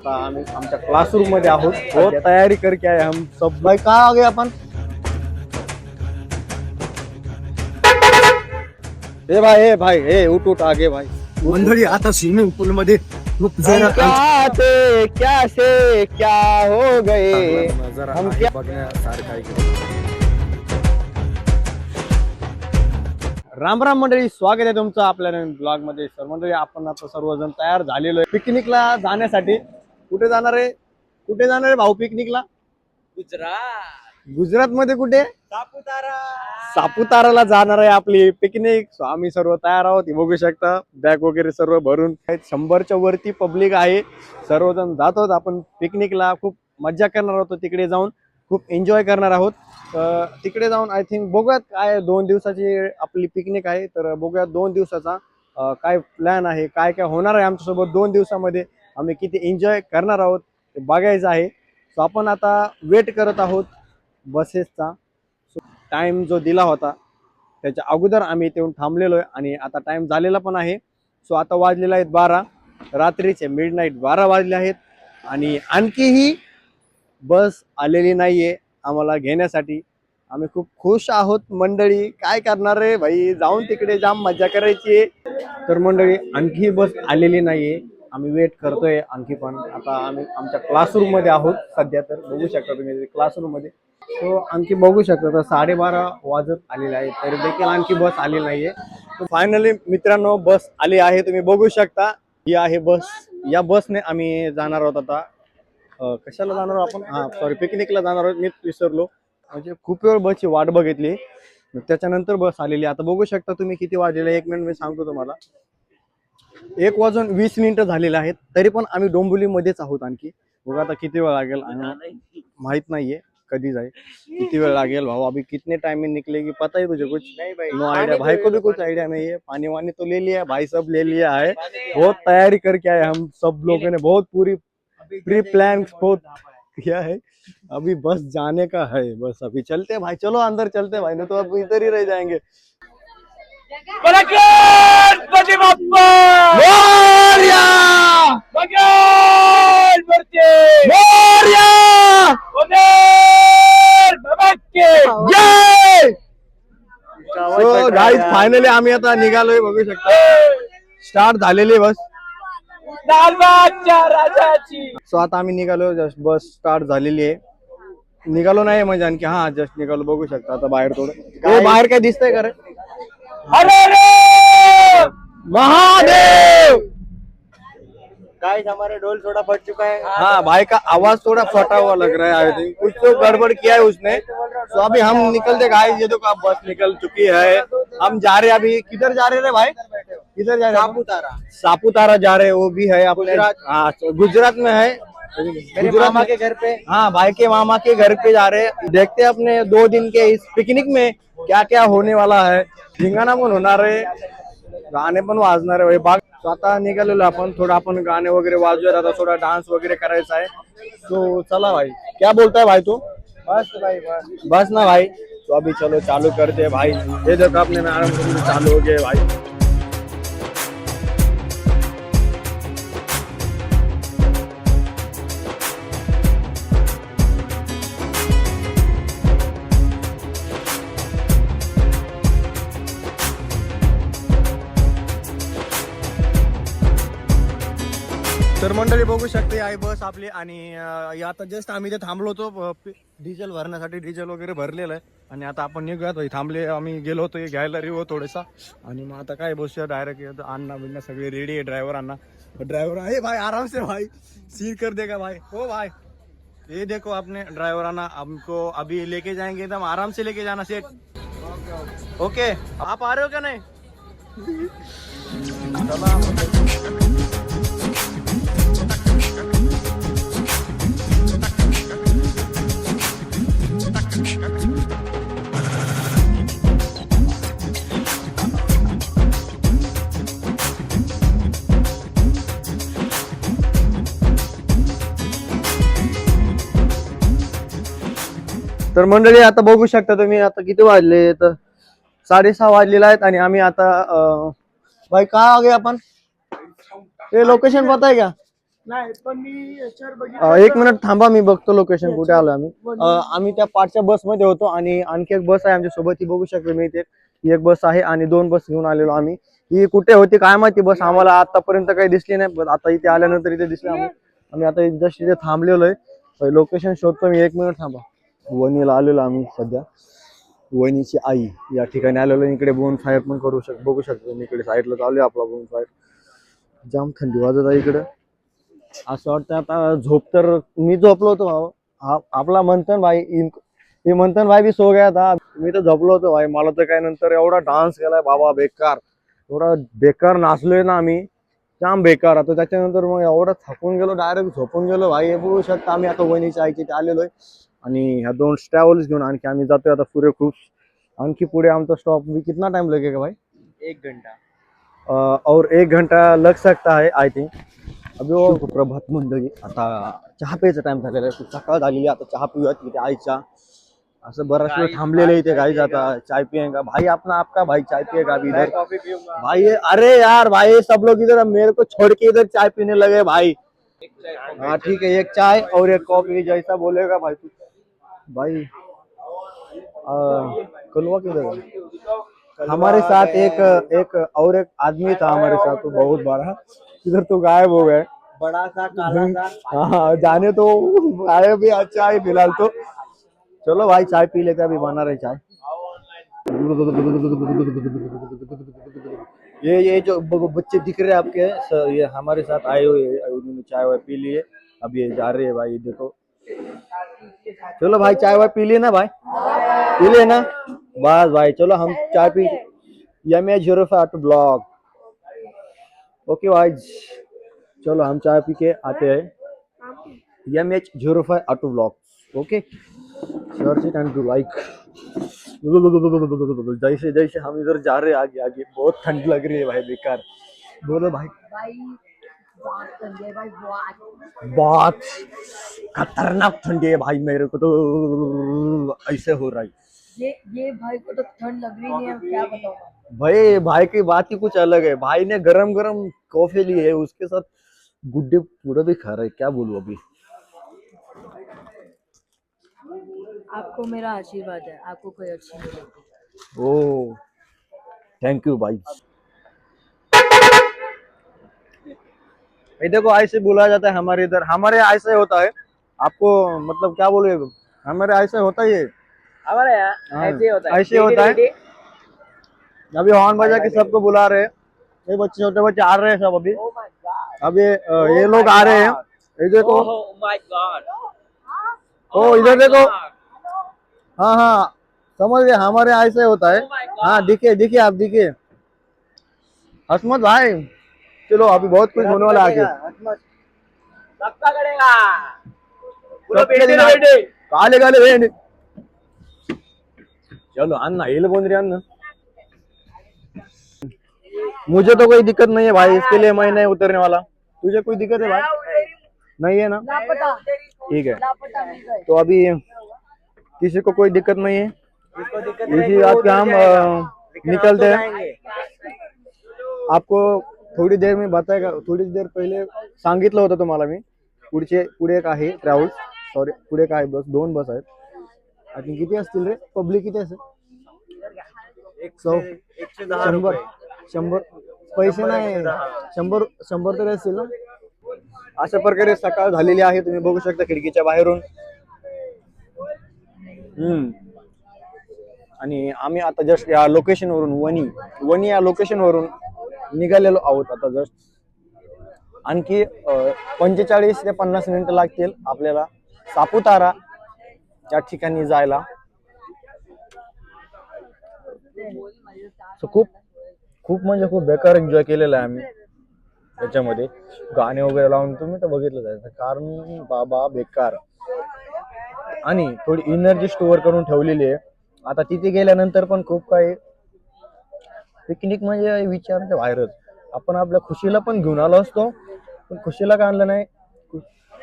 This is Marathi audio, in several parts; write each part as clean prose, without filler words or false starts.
आता आम्ही आमच्या क्लासरूम मध्ये आहोत. बहुत तयारी करके आए हम सब. भाई कहाँ आ गए आपण? ए भाई ए उठ उठ आगे भाई. मंडळी आता स्विमिंग पूल मध्ये खूप क्या थे क्या से क्या हो गए. हम क्या बघण्यासारखं आहे. राम राम मंडळी, स्वागत आहे तुमचं आपल्या नवीन ब्लॉग मध्ये. सर मंडळी, आपण आता सर्वजण तयार झालेलो आहे पिकनिकला जाण्यासाठी. कुठे जाणार आहे भाऊ पिकनिकला? गुजरात मध्ये कुठे? सापुताराला जाणार आहे आपली पिकनिक. सो आम्ही सर्व तयार आहोत. हे बघू शकता बॅग वगैरे सर्व भरून. 100च्या वरती पब्लिक आहे. सर्वजण जात आहोत आपण पिकनिकला. खूप मज्जा करणार आहोत तिकडे जाऊन. खूप एन्जॉय करणार आहोत. तिकडे जाऊन आय थिंक बघूयात काय 2 दिवसाची आपली पिकनिक आहे. तर बघूयात 2 दिवसाचा काय प्लॅन आहे, काय काय होणार आहे आमच्यासोबत 2 दिवसामध्ये, आम्ही किती एन्जॉय करणार आहोत ते बघायचं आहे. सो आपण आता वेट करत आहोत बसेसचा. सो टाइम जो दिला होता त्याच्या अगोदर आम्ही इथे येऊन थांबलेलो आहे आणि आता टाइम झालेला पण आहे. सो आता वाजलेला आहेत 12 रात्रीचे मिडनाईट 12 वाजले आहेत आणि आणखीही बस आलेली नाहीये आम्हाला घेण्यासाठी. आम्ही खूप खुश आहोत मंडळी. काय करणार रे भाई, जाऊन तिकडे जाम मजा करायची. तर मंडळी आणखी बस आलेली नाहीये. आम्ही वेट करतोय आणखी पण. आता आम्ही आमच्या क्लासरूम मध्ये आहोत सध्या. तर बघू शकता तुम्ही क्लासरूम मध्ये. तो आणखी बघू शकता तर 12:30 वाजत आलेले आहे तरी देखील आणखी बस आली नाहीये. तर फायनली मित्रांनो बस आली आहे. तुम्ही बघू शकता ही आहे बस. या बसने आम्ही जाणार आहोत आता. कशाला जाणार आपण? सॉरी, पिकनिकला जाणार आहोत. मीच विसरलो. म्हणजे खूप वेळ बसची वाट बघितली, त्याच्यानंतर बस आलेली. आता बघू शकता तुम्ही किती वाजलेले. 1 मिनिट मी सांगतो तुम्हाला. 1:20 झालेले आहेत तरी पण आम्ही डोंबिवलीमध्येच आहोत. आणखी बघा आता किती वेळ लागेल आणि माहित नाहीये कधी जाए, किती वेळ लागेल. भाऊ अभी कितने टाइम में निकलेगी पता है तुझे? कुछ नहीं भाई, नो आइडिया. भाई को भी कुछ आइडिया नहीं है. पानी वानी तो ले लिया भाई, सब ले लिया है. बहुत तैयारी करके आए हम सब लोगों ने. बहुत पूरी प्री प्लान बहुत किया है. अभी बस जाने का है. बस अभी चलते भाई, चलो अंदर चलते भाई, नहीं तो अब इधर ही रह जाएंगे. गाईज फायनली आम्ही आता निघालोय. बघू शकता स्टार्ट झालेली बस. सो आता आम्ही निघालो. जस्ट बस स्टार्ट झालेली आहे. निघालो नाही म्हणजे आणखी जस्ट निघालो. बघू शकता आता बाहेर थोडं. बाहेर काय दिसतंय का रे? महादेव. गाइस हमारे ढोल थोड़ा फट चुका है. हाँ भाई का आवाज थोड़ा फटा हुआ लग रहा है. आई थिंक कुछ तो गड़बड़ किया है उसने. तो अभी हम निकलते गाइस. ये देखो बस निकल चुकी है. हम जा रहे अभी. किधर जा रहे भाई? किधर जा रहे? सापुतारा जा रहे. वो भी है अपने गुजरात में है. मेरे मामा के घर पे. भाई के मामा के घर पे जा रहे. देखते अपने 2 दिन के इस पिकनिक में क्या क्या होने वाला है. धिंगाणा पण होणार आहे, गाणे पण वाजणार आहे भाई. आता निघालेलो आपण. थोडं आपण गाणे वगैरे वाजूयात. आता थोडा डान्स वगैरे करायचा आहे. तो चला भाई. क्या बोलता है भाई तू? बस भाई बस ना भाई. तो अभी चलो चालू करते हैं भाई. ये देखो अपने में आराम से चालू हो गए भाई. तर मंडळी बघू शकते आहे बस आपली. आणि आता जस्ट आम्ही ते थांबलो होतो डिझेल भरण्यासाठी. डिझेल वगैरे भरलेलं आहे आणि आता आपण निघूयात. थांबले आम्ही गेलो होतो घ्यायला रिवो थोडासा. आणि मग आता काय बसूया डायरेक्ट. अण्णा बिन्ना सगळे रेडी आहे. ड्रायव्हर अण्णा. ड्रायव्हर आहे भाई आराम से भाई. सीन कर देगा भाई. हो भाई ये देखो अपने ड्राइवर आना. हमको अभी लेके जाएंगे एकदम आराम से लेके जाना सेट. ओके आप आ रहे हो क्या? नहीं तर मंडळी आता बघू शकता तुम्ही. आता किती वाजले? तर 6:30 वाजलेला आहेत आणि आम्ही आता भाई कहाँ आ गए अपन? ये लोकेशन पता है क्या? नाही पण मी याच्यावर बघितलं एक मिनिट थांबा, मी बघतो लोकेशन कुठे आलो आम्ही. आम्ही त्या पाचच्या बस मध्ये होतो आणि आणखी एक बस आहे आमच्या सोबत, ती बघू शकतो मी इथे. ही एक बस आहे आणि 2 बस घेऊन आलेलो आम्ही. ही कुठे होती काय माहिती बस, आम्हाला आतापर्यंत काही दिसली नाही, पण आता इथे आल्यानंतर इथे दिसली. आम्ही आता जस्ट इथे थांबलेलो आहे, लोकेशन शोधतो मी. 1 मिनिट थांबा. वणीला आलेलो आम्ही सध्या. वणीची आई या ठिकाणी आलेलो. इकडे बोन फायर पण बघू शकतो मी. इकडे साईडला चालू आहे आपला बोन फायर. जाम थंडी वाजत आहे इकडे. असं वाटतं आता झोप, तर मी झोपलो होतो भाऊ. आपला मंथन भाई, हे मंथन भाई भी सो गया था. मी तर झोपलो होतो भाई. मला तर काय नंतर एवढा डान्स केलाय बाबा बेकार, एवढा बेकार नाचलोय ना आम्ही, जाम बेकार. आता त्याच्यानंतर मग एवढा थकून गेलो, डायरेक्ट झोपून गेलो भाई. हे बघू शकता आम्ही आता वहिनीच्या आईच्या इथे आलेलोय आणि ह्या 2 ट्रॅव्हल्स घेऊन आणखी आम्ही जातोय आता पुढे. खूप आणखी पुढे आमचा स्टॉप भी. कितना टाइम लगेगा भाई? 1 घंटा. और 1 घंटा लग सकता है आय थिंक. अभि वो प्रभात मंडळी, आता चहा प्यायचा टाइम झालेला आहे. खूप सकाळ झालेली, आता चहा पिऊयात तिथे आईच्या. असं बराच वेळ थांबलेले इथे गाईज. आता चाय पिएगा भाई अपना, आपका भाई चाय पिएगा अभी इधर कॉफी पीऊंगा. भाई. अरे यार भाई, सब लोग इधर मेरे को छोड़ के इधर चाय पीने लगे भाई. हाँ ठीक है, 1 चाय और 1 कॉफी जैसा बोलेगा भाई तू. भाई कलवा किधर है? हमारे साथ एक और एक आदमी था हमारे साथ, तो बहुत बड़ा, इधर तो गायब हो गए. बड़ा सा काला सा. हाँ जाने तो आए भी अच्छा है फिलहाल तो. चलो भाई चाय पी लेते, अभी बना रहे चाय. ये जो बच्चे दिख रहे हैं आपके सर, ये हमारे साथ आए हुए हैं. उन्होंने चाय वाय पी लिए, अब ये जा रहे हैं भाई. देखो, चलो भाई चाय वाय पी लिए ना भाई? पी लिए ना? बस भाई चलो हम चाय पी. MH05 blog. ओके भाई, चलो हम चाय पी के आते हैं. MH05 auto blog. Okay, search it end do like. जैसे जैसे हम इधर जा रहे हैं आगे आगे, बहुत ठंड लग रही है भाई बेकार. बोलो भाई. बहुत ठंडी है भाई, बहुत खतरनाक ठंडी है भाई, मेरे को तो ऐसे हो रहा है. ये भाई को तो ठंड लग रही नहीं है, क्या बताऊं. भाई की बात ही कुछ अलग है. भाई ने गरम गरम कॉफी ली है, उसके साथ गुड्डे पूरा भी खा रहा है. क्या बोलूं अभी. आपको मेरा आशीर्वाद है, आपको कोई अच्छी नहीं लगती. ओ थैंक यू भाई. ये देखो ऐसे बुलाया जाता है हमारे इधर. हमारे ऐसे होता है, आपको मतलब क्या बोले, हमारे ऐसे होता ही है. हमारे यहाँ हाँ, ऐसे ही होता है. ऐसे होता है. अभी हॉर्न बजा के सबको बुला रहे हैं. ये बच्चे, छोटे बच्चे आ रहे हैं सब अभी. Oh my God. अभी ये लोग आ रहे हैं. ये देखो, Oh my God. ओ इधर देखो. हाँ हाँ समझ गए, हमारे ऐसे होता है. हाँ दिखे दिखे आप दिखे. हसमत भाई, चलो अभी बहुत कुछ होने वाला है आगे. सबका करेगा. पूरा सबके बेटे दिन बेटे. काले काले भेंड. चलो अन्ना हिल बोल रही अन्ना. मुझे तो कोई दिक्कत नहीं है भाई, इसके लिए मैं नहीं उतरने वाला. तुझे कोई दिक्कत है भाई? नहीं है ना? लापता. ठीक है, लापता मिल गए. तो अभी किसी को कोई दिक्कत नहीं है. इसको दिक्कत इसी नहीं, बात वो पे हम मिल जाएगा. लेकिन हम निकलते तो हैं. जाएंगे. आपको थोडी देर में बताएगा. थोडी देर पहिले सांगितलं होतं तुम्हाला मी. पुढे एक आहे ट्रॅव्हल्स, सॉरी पुढे एक आहे बस, 2 बस आहेत. आणि किती असतील रे पब्लिक, किती असेल? 110 100 रुपये. 100 पैसे नाही, 100 तरी असतील ना. अशा प्रकारे सकाळ झालेली आहे, तुम्ही बघू शकता खिडकीच्या बाहेरून. आणि आम्ही आता जस्ट या लोकेशन वरून वणी या लोकेशन वरून निघालेलो आहोत आता जस्ट. आणखी 45 ते 50 मिनिटं लागतील आपल्याला सापुतारा या ठिकाणी जायला. खूप खूप म्हणजे खूप बेकार एन्जॉय केलेला आहे आम्ही त्याच्यामध्ये. गाणे वगैरे लावून तुम्ही तर बघितलं जायचं, कारण बाबा बेकार. आणि थोडी एनर्जी स्टोअर करून ठेवलेली आहे. आता तिथे गेल्यानंतर पण खूप काही पिकनिक म्हणजे विचारते बाहेरच. आपण आपल्या खुशीला पण घेऊन आलो असतो, पण खुशीला का आणलं नाही.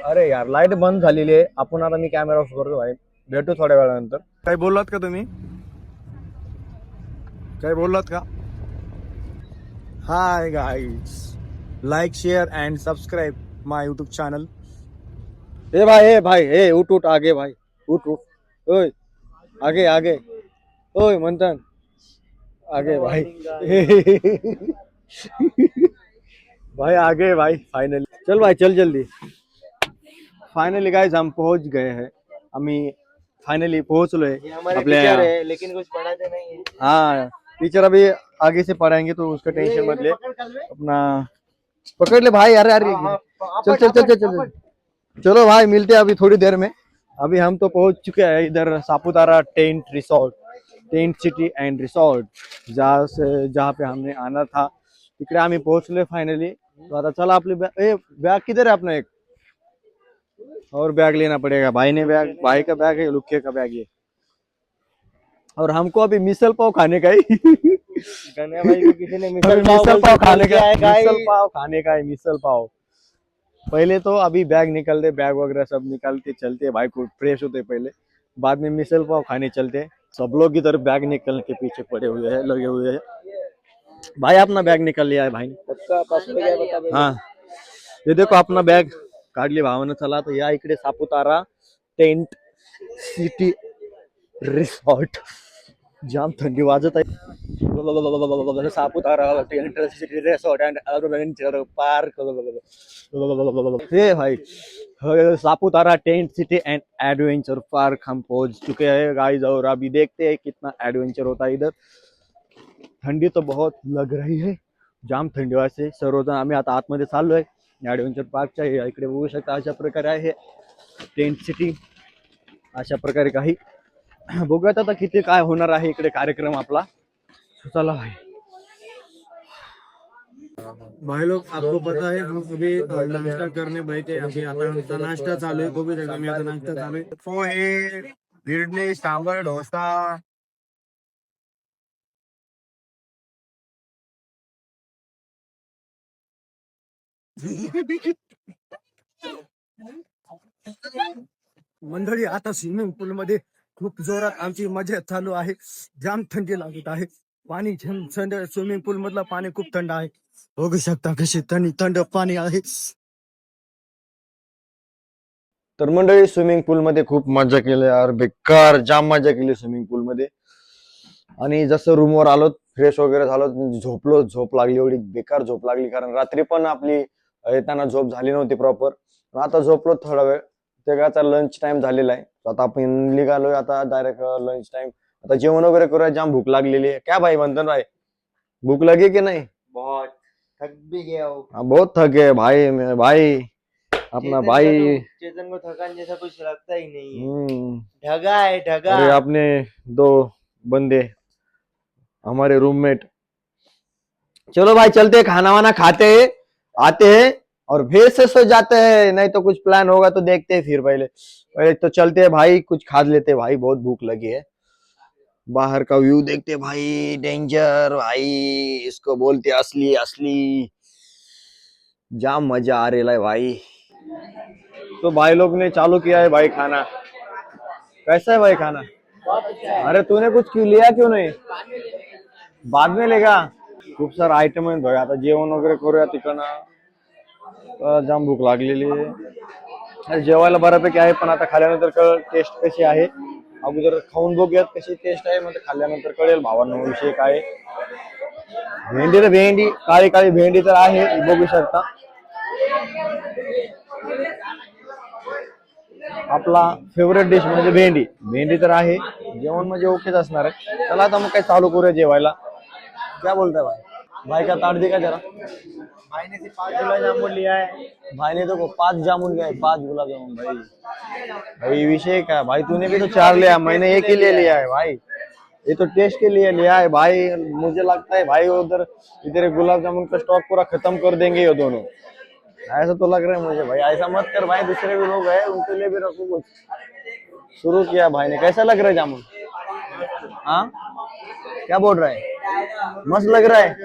अरे यार लाईट बंद झालेली आहे. आपण आता मी कॅमेरा ऑफ करतो भाई, भेटू थोड्या वेळानंतर. काय बोललात का तुम्ही? काय बोललात का? Hi guys, like share and subscribe my YouTube channel. ए भाई ए उठ उठ आगे भाई, उठ उठ ओए, आगे आगे ओए मंथन, आगे भाई भाई आगे भाई, फाइनली चल भाई चल जल्दी। फाइनली गाइस हम पहुंच गए हैं, आम्ही फाइनली पोहोचलोय ये हमारे आपल्या टीचर है लेकिन कुछ पढ़ाते नहीं है। हाँ टीचर अभी आगे से पढ़ाएंगे तो उसका टेंशन मत ले। अपना पकड़ ले भाई, अरे अरे चल चल चल चल चल चलो भाई, मिलते हैं अभी थोड़ी देर में। अभी हम तो पहुंच चुके हैं इधर Saputara tent resort, tent city end resort, जहाँ पे हमने आना था तिकडे आम्ही पोहोचले फाइनली। तो आता चला आपली बैग किधर है अपना, एक और बैग लेना पड़ेगा। भाई ने बैग, भाई का बैग है, लुक्के का बैग है। और हमको अभी मिसल पाव खाने का ही गन्या भाई को किसी ने मिसल पाव खाने का है, मिसल पाव खाने का है, मिसल पाव। पहले तो अभी बैग निकलते, बैग वगैरह सब निकालते चलते भाई को फ्रेश होते पहले, बाद में मिसल पाव खाने चलते। सब लोग इधर बैग निकलने के पीछे पड़े हुए हैं, लगे हुए हैं। भाई अपना बैग निकल लिया है भाई ने। हाँ ये देखो अपना बैग काढली भावानं। चला तर या इकडे सापुतारा टेंट सिटी रिसॉर्ट, जाम थंडी वाजत आहे। Saputara tent city resort and adventure park. हे भाई Saputara tent city and adventure park हम पहुंच चुके हैं गाइस, और अभी देखते हैं कितना एडवेंचर होता है इधर। थंडी तो बहुत लग रही है, जाम थंडी वाजते। सर्वजण आम्ही आता आतमध्ये चाललोय ॲडव्हेंचर पार्कच्या। इकडे बघू शकता अशा प्रकारे आहे टेंट सिटी, अशा प्रकारे काही। बघूयात आता किती काय होणार आहे इकडे कार्यक्रम आपला। चला भाई। भाई लोग आपको पता है हम अभी नाश्ता करने बैठे, अभी आता नाश्ता चालू है। बघू शकता मी आता नाश्ता चालू है, पोहे, इडली, सांबर, डोसा। मंडळी आता स्विमिंग पूल मध्ये खूप जोरात आमची मजा चालू आहे। जाम थंडी लागत आहे, पाणी थंड, स्विमिंग पूल मधलं पाणी खूप थंड आहे। बघू शकता कशी थंड थंड पाणी आहे। तर मंडळी स्विमिंग पूल मध्ये खूप मजा केली यार, बेकार जाम मजा केली स्विमिंग पूल मध्ये। आणि जसं रूमवर आलो, फ्रेश वगैरे झालो, झोपलो, झोप लागली, एवढी बेकार झोप लागली कारण रात्री पण आपली येताना झोप झाली नव्हती प्रॉपर। आता झोपलो थोडा वेळ, तेव्हाचा लंच टाइम झालेला आहे। आता आपण निघालोय आता डायरेक्ट लंच टाइम। आता जेवण वगैरे करूया, जाम भूक लागलेली है। क्या भाई मंथन भाई, भूक लगी कि नहीं? बहुत थक भी गया हो। हाँ, बहुत थक गए भाई, मेरे भाई अपना भाई। चेतन को थकान जैसा कुछ लगता ही नहीं है, हम्म, ढगा है ढगा। अरे अपने दो बंदे हमारे रूममेट, चलो भाई चलते, खाना वाना खाते हैं, आते हैं और फिर से सो जाते हैं। नहीं तो कुछ प्लान होगा तो देखते हैं फिर। पहले पहले तो चलते हैं भाई, कुछ खा लेते हैं भाई, बहुत भूख लगी है। बाहर का व्यू देखते हैं भाई, डेंजर भाई, इसको बोलते हैं असली असली। जाम मजा आ रहा है भाई। तो भाई लोग ने चालू किया है भाई खाना। कैसा है भाई खाना? अरे तूने कुछ क्यों लिया, क्यों नहीं? बाद में लेगा। खूप सारा आयटम आहे भाई, आता जेवण वगैरे करूया तिकडनं। जाम भूक लागलेली आहे। अरे जेवायला बऱ्यापैकी आहे, पण आता खाल्यानंतर कळेल टेस्ट कशी आहे। अगोदर खाऊन बघूयात कशी टेस्ट आहे, मग खाल्ल्यानंतर कळेल भावांनो विषय काय आहे। भेंडी तर भेंडी, काळी काळी भेंडी तर आहे, बघू शकता। आपला फेवरेट डिश म्हणजे भेंडी, भेंडी तर आहे। जेवण म्हणजे ओकेच असणार आहे। चला आता मग काय चालू करूया जेवायला। क्या बोलता है भाई? भाई का ताड़ दिखा जरा। भाई ने सिर्फ 5 गुलाब जामुन लिया है। भाई ने तो 5 जामुन लिया है, 5 गुलाब जामुन भाई। भाई विषय क्या भाई, तूने भी तो 4 लिया, मैंने एक ही ले लिया है भाई। ये तो टेस्ट के लिए लिया है भाई। मुझे लगता है भाई उधर इधर गुलाब जामुन का स्टॉक पूरा खत्म कर देंगे ये दोनों, ऐसा तो लग रहा है मुझे भाई। ऐसा मत कर भाई, दूसरे भी लोग हैं उनके लिए भी रखो कुछ। शुरू किया भाई ने, कैसा लग रहा है जामुन? हाँ क्या बोल रहा है? मस्त लग रहा है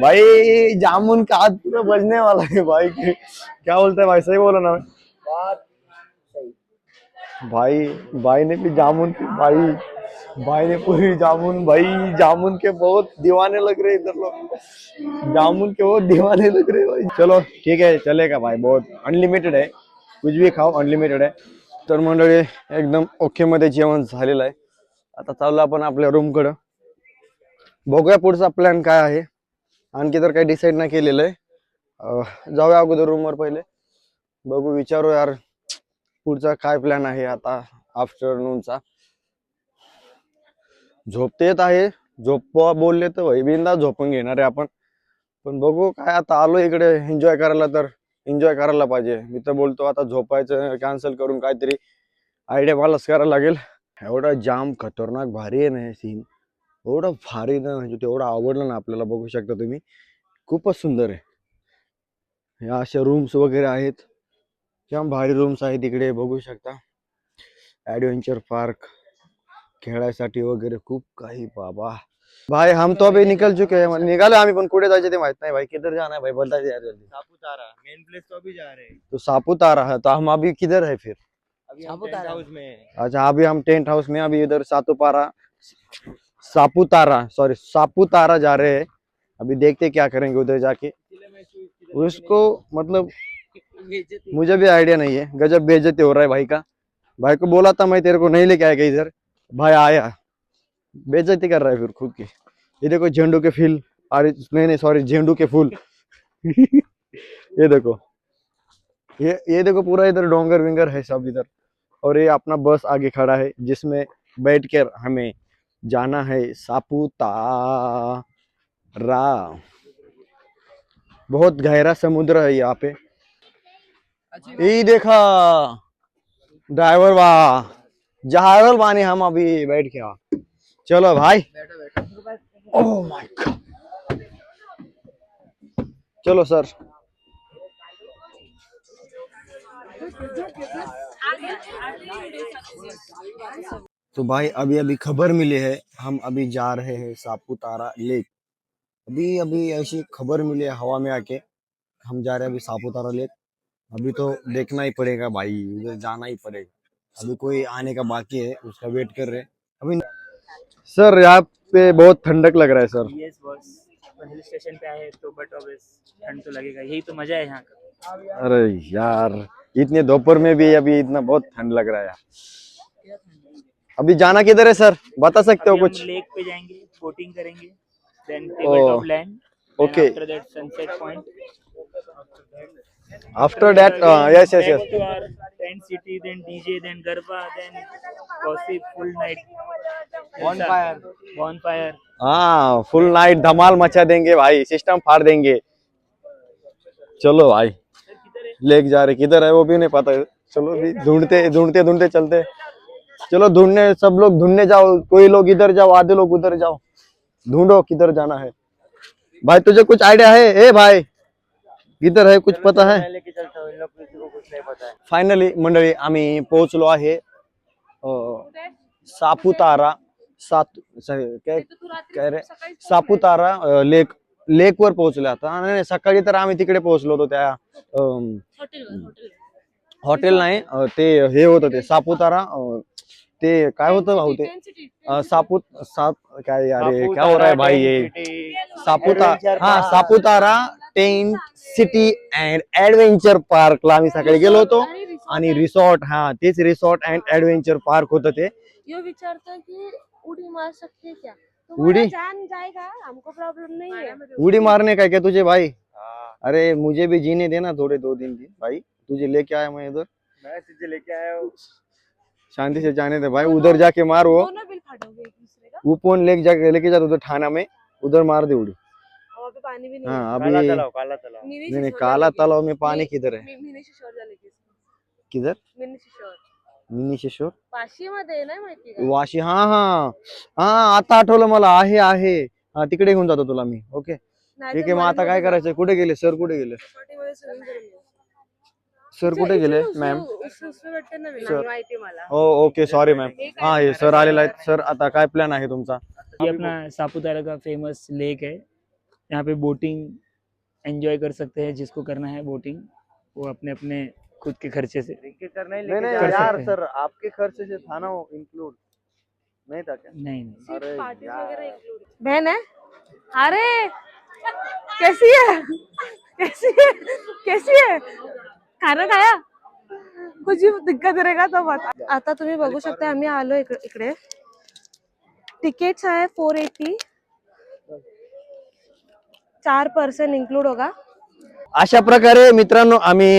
भाई। जामुन का हाथ पूरा बजने वाला है भाई। क्या बोलते हैं भाई, सही बोला ना बात सही। भाई? भाई ने भी जामुन भाई भाई ने पूरी जामुन, भाई जामुन के बहुत दीवाने लग रहे इधर लोग, जामुन के बहुत दीवाने लग रहे भाई। चलो ठीक है, चलेगा भाई, बहुत अनलिमिटेड आहे, कुछ भी खाओ, अनलिमिटेड आहे। तर मंडळी एकदम ओके मध्ये जेवण झालेलं आहे, आता चाललो आपण आपल्या रूम कडे, बघूया पुढचा प्लॅन काय आहे, आणखी तर काही डिसाईड नाही केलेलं आहे। जाऊया अगोदर रूम वर पहिले, बघू विचारू यार पुढचा काय प्लॅन आहे आता आफ्टरनूनचा। झोपते येत आहे, झोपवा बोलले तर भाई बिंदा झोपून घेणार आहे आपण, पण बघू काय, आता आलो इकडे एन्जॉय करायला तर एन्जॉय करायला पाहिजे। मी तर बोलतो आता झोपायचं कॅन्सल करून काहीतरी आयडिया मलाच करायला लागेल। एवढा जाम खतरनाक भारी आहे ना सीन, एवढं भारी ना, म्हणजे तेवढं आवडलं ना आपल्याला, बघू शकता तुम्ही, खूपच सुंदर आहे। या अशा रूम्स वगैरे आहेत, जाम भारी रूम्स आहेत इकडे, बघू शकता। ऍडव्हेंचर पार्क खेळायसाठी वगैरे खूप काही बाबा। भाई हम तो अभी निकल चुके हैं, निघालो आम्ही, पण कुठे जायचे ते माहित नाही भाई, किधर जाना है भाई, बता दे यार जल्दी। सापुतारा मेन प्लेस तो अभी जा रहे हैं। तो सापुतारा है, तो हम अभी किधर है फिर? अभी हम टेंट हाउस में हैं। अच्छा अभी हम टेंट हाउस में, अभी इधर सापुतारा सॉरी सापुतारा जा रहे हैं, अभी देखते क्या करेंगे उधर जाके। उसको मतलब मुझे भी आइडिया नहीं है, गजब बेइज्जती हो रहा है भाई का। भाई को बोला था मैं तेरे को नहीं लेके आएगा इधर, भाई आया, बेइज्जती कर रहा है फिर खुद की। ये देखो झंडू के फूल, अरे नहीं सॉरी झंडू के फूल ये देखो, ये देखो पूरा इधर डोंगर विंगर है सब इधर, और ये अपना बस आगे खड़ा है जिसमें बैठ कर हमें जाना है सापुतारा। बहुत गहरा समुद्र है यहाँ पे, ये देखा ड्राइवर वाह, जहाज बानी हम अभी बैठ के, चलो भाई, ओह माय गॉड, चलो सर। तो भाई अभी अभी खबर मिली है, हम अभी जा रहे हैं सापुतारा लेक, अभी अभी ऐसी खबर मिली है हवा में आके, हम जा रहे हैं अभी सापुतारा लेक। अभी तो देखना ही पड़ेगा भाई, उधर जाना ही पड़ेगा, अभी कोई आने का बाकी है, उसका वेट कर रहे हैं अभी। सर यहाँ पे बहुत ठंडक लग रहा है sir. Yes boss, hill station पे आए तो बट ऑब्वियस ठंड तो लगेगा, यही तो मजा है यहाँ का। अरे यार इतने दोपहर में भी अभी इतना बहुत ठंड लग रहा है यार। अभी जाना किधर है सर, बता सकते हो अभी हम कुछ? लेक पे जाएंगे, बोटिंग करेंगे, then Oh, table top land, okay. After that sunset point, after that yes yes back yes, to our tent city, then DJ, then Garba, then gossip, full night bonfire। हाँ फुल नाइट धमाल मचा देंगे भाई, सिस्टम फाड़ देंगे। चलो भाई लेक जा रहे, किधर है वो भी नहीं पता, चलो भी ढूंढते ढूंढते ढूंढते चलते, चलो ढूंढने, सब लोग ढूंढने जाओ, कोई लोग इधर जाओ, आधे लोग उधर जाओ, ढूंढो किधर जाना है। भाई तुझे कुछ आइडिया है? ए भाई किधर है, कुछ पता है? मैं लेके चलता हूँ, इन लोग किसी को कुछ नहीं पता है। फायनली मंडळी आम्ही पोहोचलो आहे सापुतारा, काय रे, सापुतारा लेक वर पोहोचलो आता। नाही सकाळी तर आम्ही तिकडे पोहोचलो होतो त्या हॉटेल नाही, ते हे होतं ते सापुतारा, ते काय होतं भाऊ ते काय अरे क्या हो रहा है भाई ये, सापुतारा, हाँ Saputara tent city and adventure पार्कला आम्ही सकाळी गेलो होतो, आणि रिसॉर्ट, हा तेच रिसॉर्ट अँड ऍडव्हेंचर पार्क होतं ते। यो विचारता कि उड़ी मार सकते हैं क्या, उड़ी? जान जाएगा, हमको प्रॉब्लम नहीं है। उड़ी मारने का क्या तुझे भाई? अरे मुझे भी जीने देना थोड़े 2 दिन की भाई, तुझे लेके आया मैं इधर, मैं तुझे लेके आया हूँ। शांति से जाने दे भाई, उधर जाके मार, वो दोनों बिल फाड़ोगे एक दूसरे का। ऊपर लेके जाते उधर थाना में, उधर मार दे उड़ी। वहाँ पे पानी भी नहीं हाँ अभी काला तालाब, काला तालाब। मिनी नहीं शिशोर काला जाने के। तालाब में पानी किधर है? मिनी शिशोर जाने के। किधर? मिनी शिशोर मिनी शिशोर पाशीमध्ये आहे ना, माहिती का? वाशी, हा हा हा आता आठवलं मला, आहे आहे, हा तिकडे घेऊन जातो तुला मी, ओके ठीक आहे। मग आता काय करायचं, कुठे गेले सर, कुठे गेले पाठीमध्ये swimming करून ये. सर, कुठे गेले उचलू, मॅम? उचलू वाटतं ना मी. सर. नाही माहिती मला. हो ओके सॉरी मॅम, हा हे सर आलेला आहेत। सर आता काय प्लॅन आहे तुमचा? ये अपना सापुतारा का फेमस लेक है, यहाँ पे बोटिंग एंजॉय कर सकते हैं, जिसको करना है बोटिंग वो अपने अपने खुद के खर्चे से। लेके करना ही नहीं लेके नहीं जा कर रहे हैं। यार सकते हैं। सर आपके खर्चे से था ना वो इंक्लूड, नहीं था क्या? नहीं नहीं अरे पार्टीज यार। वगैरह include है। बहन है? अरे कैसी है? कैसी है? कैसी है? खाना खाया? कुछ भी दिक्कत रहेगा तो बता. आता तुम्ही बघू शकता आम्ही आलो इकडे. तिकीट्स आहे 480. 4 पर्सन इंक्लूड होगा. अशा प्रकारे मित्रांनो आम्ही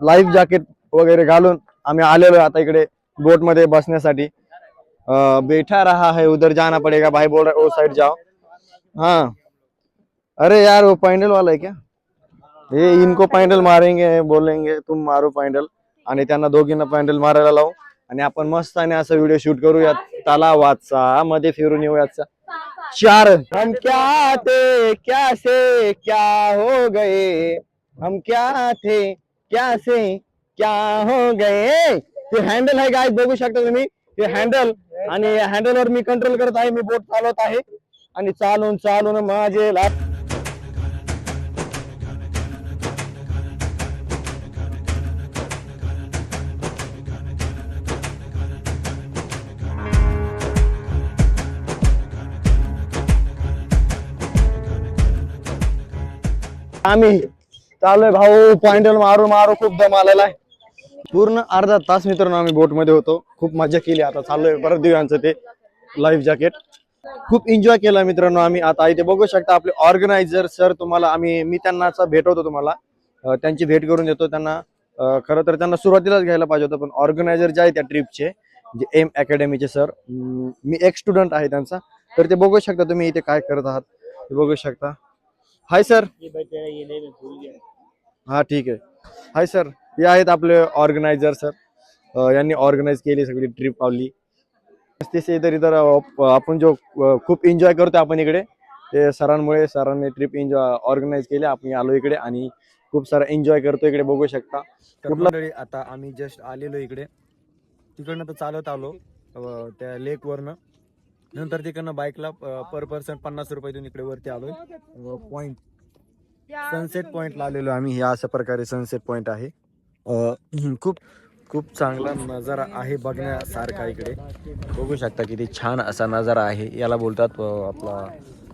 लाईफ जॅकेट वगैरे घालून आम्ही आलेलो आहे आता इकडे बोट मध्ये बसण्यासाठी. बैठा रहा है उधर जाना पड़ेगा भाई बोल रहा है ओ साइड जाओ. हाँ अरे यार वो पैंडल वाला है क्या? ये इनको पैंडल मारेंगे बोलेंगे तुम मारो पैंडल आणि त्यांना दोघींना पैंडल मारायला लावू आणि आपण मस्त आणि असा व्हिडिओ शूट करूयात तलावाचा मध्ये फिरून येऊयात. चार हम क्या थे क्या से क्या हो गए हम क्या थे क्या से क्या हो गए. ते हँडल आहे गाईज बघू शकता तुम्ही ते हँडल आणि हँडलवर मी कंट्रोल करत आहे मी बोट चालवत आहे आणि चालून चालून माझे आम्ही चालूय भाऊ पॉइंटल मारू मारू खूप दम आलेला आहे. पूर्ण अर्धा तास मित्रांनो आम्ही बोट मध्ये होतो खूप मजा केली. आता चाललोय परत दिव्यांचं ते लाईफ जॅकेट खूप एन्जॉय केला मित्रांनो आम्ही. आता इथे बघू शकता आपले ऑर्गनायझर सर तुम्हाला मी त्यांना भेटवतो तुम्हाला त्यांची भेट करून देतो त्यांना. खरं तर त्यांना सुरुवातीलाच घ्यायला पाहिजे होतं पण ऑर्गनायझर जे आहे त्या ट्रिपचे जे एम अकॅडमीचे सर मी एक स्टुडंट आहे त्यांचा तर ते बघू शकता तुम्ही इथे काय करत आहात ते बघू शकता. Hi sir. हा ठीक आहे. हाय सर हे आहेत आपले ऑर्गनायझर सर यांनी ऑर्गनाइज केली सगळी ट्रिप आपली. इधर इधर आपण जो खूप एन्जॉय करतो आपण इकडे ते सरांमुळे सरांनी ट्रिप एन्जॉय ऑर्गनाइज केली. आपण आलो इकडे आणि खूप सारा एन्जॉय करतो इकडे बघू शकता. कुठला आता आम्ही जस्ट आलेलो इकडे तिकडनं तर चालत आलो त्या लेक वरनं नंतर तिकडनं बाईकला पर पर्सन 50 रुपये देऊन इकडे वरती आलोय. पॉइंट सनसेट पॉइंटला आलेलो आम्ही. हे अशा प्रकारे सनसेट पॉइंट आहे. खूप खूप चांगला नजारा आहे बघण्यासारखा इकडे बघू शकता किती छान असा नजारा आहे. याला बोलतात आपला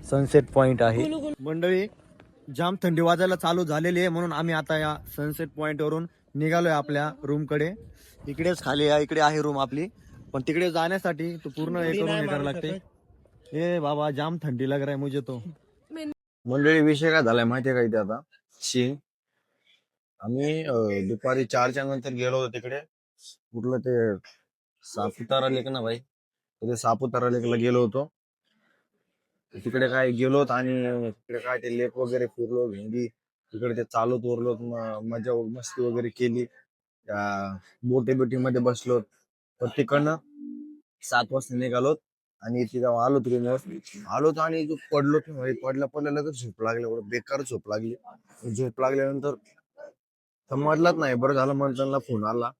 सनसेट पॉइंट आहे. मंडळी जाम थंडी वाजायला चालू झालेली आहे म्हणून आम्ही आता या सनसेट पॉइंट वरून निघालोय आपल्या रूम कडे. इकडेच खाली इकडे आहे रूम आपली पण तिकडे जाण्यासाठी तू पूर्ण हे करून हे करायला लागते. हे बाबा जाम थंडी लग रहा है मुझे तो. मंडळी विषय काय झालाय माहितीये का इथे आता आम्ही दुपारी 4च्या नंतर गेलो होतो तिकडे कुठलं ते सापुतारा लेक ना भाई ते सापुतारा लेकला गेलो होतो. तिकडे काय गेलो आणि तिकडे काय ते लेक वगैरे फिरलो भेंडी तिकडे ते चालत उरलो मजा मस्ती वगैरे केली. बोटी मध्ये बसलो तर तिकडनं 7 वाजता निघालो आणि तिथं आलो तिकडे आलो आणि पडलो पडल्या तर झोप लागली बेकार झोप लागली. झोप लागल्यानंतर समजलाच नाही. बरं झालं मंथनला फोन आला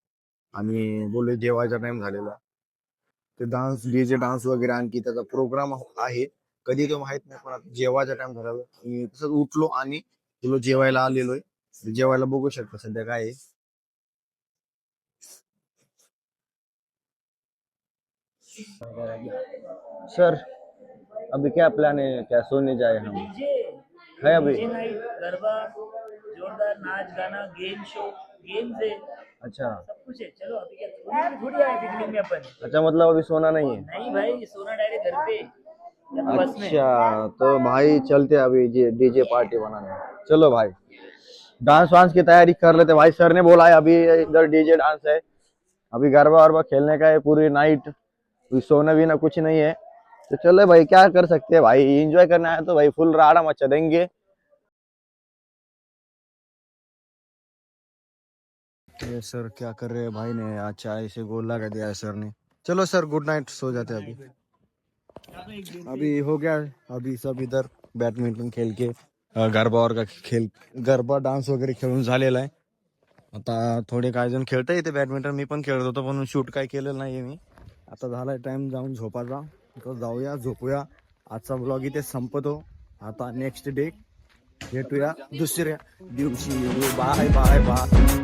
आणि बोलले जेवायचा टाइम झालेला. ते डान्स डीजे डान्स वगैरे आणखी त्याचा प्रोग्राम आहे कधी तो माहित नाही पण जेवायचा टाइम झाला. मी तसंच उठलो आणि तुला जेवायला आलेलोय. जेवायला बघू शकता सध्या काय आहे. सर अभी क्या प्लान है क्या सोने जाए हम है अभी गरबा जोरदार नाच गाना गेम शो गेम्स है अच्छा सब कुछ है. चलो अभी क्या सोने में थोड़ी आए पिकनिक में अपन. अच्छा मतलब अभी सोना नहीं है. नहीं भाई सोना डायरेक्ट घर पे या तो बस में. अच्छा तो भाई चलते अभी डीजे पार्टी बनाने. चलो भाई डांस वांस की तैयारी कर लेते भाई. सर ने बोला है अभी इधर डीजे डांस है अभी गरबा वरबा खेलने का है पूरी नाइट. सोना भी ना कुछ नहीं है तो चलो भाई क्या कर सकते हैं भाई एंजॉय करना है तो भाई फुल राडा मचा देंगे. ये सर क्या कर रहे हैं भाई ने अच्छा ऐसे गोल लगा दिया है सर ने. चलो सर गुड नाइट सो जाते हैं अभी हो गया. अभी सब इधर बॅडमिंटन खेळ के गरबा और का खेळ गरबा डान्स वगैरे खेळून झालेला आहे. आता थोडे काही जण खेळता येते बॅडमिंटन मी पण खेळत होतो पण शूट काय केलेलं नाहीये मी. आता झालाय टाइम जाऊन झोपायचा तर जाऊया झोपूया. आजचा ब्लॉग इथे संपतो. आता नेक्स्ट डे भेटूया दुसऱ्या दिवशी. Bye bye bye.